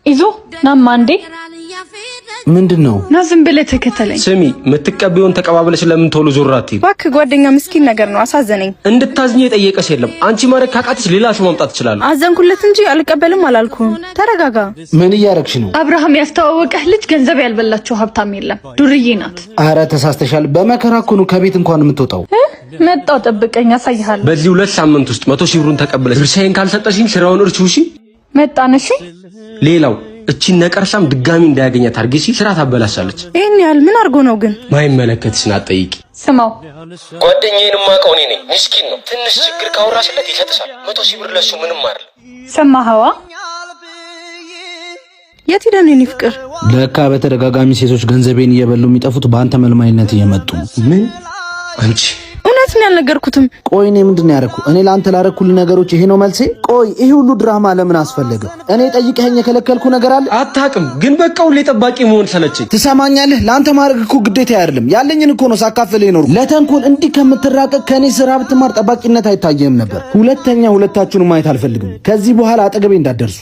ይዞ ናማ እንዴ ምንድነው? ና ዝም ብለህ ተከተለኝ። ስሚ የምትቀበዩን ተቀባብለሽ ለምን ቶሎ ዞር አትይ? እባክህ ጓደኛ ምስኪን ነገር ነው አሳዘነኝ። እንድታዝኝ የጠየቀሽ የለም። አንቺ ማረክ ካቃተሽ ሌላ ሰው ማምጣት ይችላል። አዘንኩለት እንጂ አልቀበልም አላልኩም። ተረጋጋ። ምን እያረግሽ ነው? አብርሃም ያስተዋወቀህ ልጅ ገንዘብ ያልበላቸው ሀብታም የለም፣ ዱርዬ ናት። አረ ተሳስተሻል። በመከራ እኮ ነው ከቤት እንኳን የምትወጣው። መጣው ጠብቀኝ አሳይሃለሁ። በዚህ 2 ሳምንት ውስጥ 100 ሺህ ብሩን ተቀበለሽ ድርሻዬን ካልሰጠሽኝ ስራውን እርቺው። እሺ መጣነሽ። ሌላው እቺን ነቀርሳም ድጋሚ እንዳያገኛት አርጊሲ። ስራ ታበላሻለች። ይሄን ያህል ምን አርጎ ነው ግን? ማይመለከትሽን አትጠይቂ። ስማው ጓደኛዬን ማቀው እኔ ነኝ። ምስኪን ነው። ትንሽ ችግር ካወራሽለት ይሰጥሻል። 100 ሺህ ብር ለሱ ምንም አይደል። ሰማኸዋ? የት ሄደን የኔ ፍቅር? ለካ በተደጋጋሚ ሴቶች ገንዘቤን እየበሉ የሚጠፉት በአንተ መልማይነት እየመጡ። ምን አንቺ እውነት ነው ያልነገርኩትም። ቆይ እኔ ምንድነው ያረኩ? እኔ ላንተ ላረኩልህ ነገሮች ይሄ ነው መልሴ? ቆይ ይሄ ሁሉ ድራማ ለምን አስፈለገ? እኔ ጠይቀኸኝ የከለከልኩ ነገር አለ? አታውቅም፣ ግን በቃ ሁሌ ጠባቂ መሆን ሰለችኝ። ትሰማኛለህ? ላንተ ማድረግ እኮ ግዴታ አይደለም፣ ያለኝን እኮ ነው ሳካፍልህ የኖርኩ። ለተንኮል እንዲህ ከምትራቀቅ ከኔ ስራ ብትማር ጠባቂነት አይታየህም ነበር። ሁለተኛ ሁለታችሁንም ማየት አልፈልግም። ከዚህ በኋላ አጠገቤ እንዳትደርሱ።